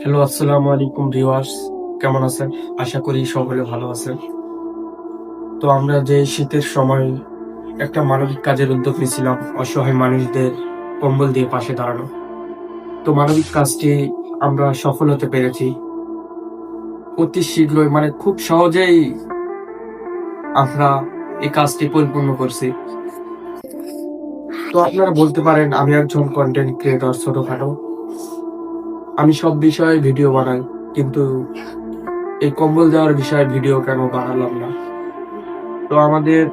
Hello, আসসালামু আলাইকুম viewers. কেমন আছেন? আশা করি সকলে ভালো আছেন। তো আমরা যে শীতের সময় একটা মানবিক কাজের উদ্যোগ নিয়েছিলাম, অসহায় মানুষদের কম্বল দিয়ে পাশে দাঁড়ানো। তো মানবিক কাজটি আমরা সফল হতে পেরেছি। অতি শীঘ্রই মানে খুব সহজেই আমরা এই কাজটি পরিপূর্ণ করছি। তো আপনারা বলতে পারেন আমি একজন কনটেন্ট ক্রিয়েটর ছোটখাটো। আমি সব বিষয়ে ভিডিও বানাই। কিন্তু এই কম্বল দেওয়ার বিষয়ে ভিডিও কেন বানালাম না? তো আমাদের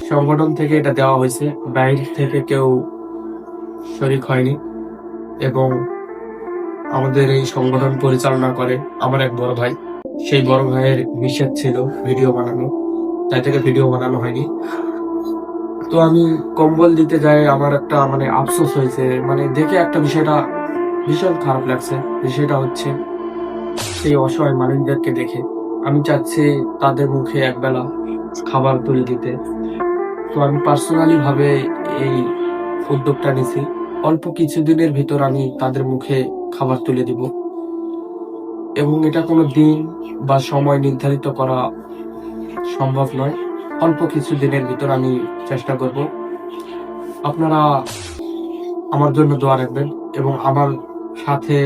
সংগঠন থেকে এটা দেওয়া হয়েছে। বাইরে থেকে কেউ শরিক হয়নি এবং আমাদের এই সংগঠন পরিচালনা করে আমার এক বড় ভাই। সেই বড় ভাইয়ের নিষেধ ছিল ভিডিও বানানো, তাই থেকে ভিডিও বানানো হয়নি। তো আমি কম্বল দিতে যাই, আমার একটা মানে আফসোস হয়েছে, মানে দেখে একটা বিষয়টা ভীষণ খারাপ লাগছে। বিষয়টা হচ্ছে সেই অসহায় মানুষদেরকে দেখে আমি চাচ্ছি তাদের মুখে একবেলা খাবার তুলে দিতে। তো আমি পার্সোনালি ভাবে এই উদ্যোগটা নিছি। অল্প কিছুদিনের ভিতর আমি তাদের মুখে খাবার তুলে দিব এবং এটা কোনো দিন বা সময় নির্ধারিত করা সম্ভব নয়। অল্প কিছুদিনের ভিতর আমি চেষ্টা করব। আপনারা আমার জন্য দোয়া রাখবেন এবং আমার সাথে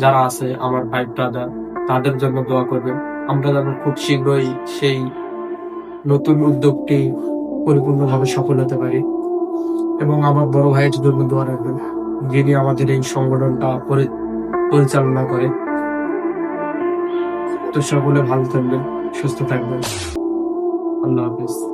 যারা আছে আমার ভাই ব্রাদার তাদের জন্য দোয়া করবেন। আমরা যেন খুব শীঘ্রই সেই নতুন উদ্যোগটি পরিপূর্ণভাবে সফল হতে পারি এবং আমার বড় ভাইয়ের জন্য দোয়া রাখবেন, যিনি আমাদের এই সংগঠনটা পরিচালনা করে। তো সকলে ভালো থাকবেন, সুস্থ থাকবেন। আল্লাহ হাফেজ।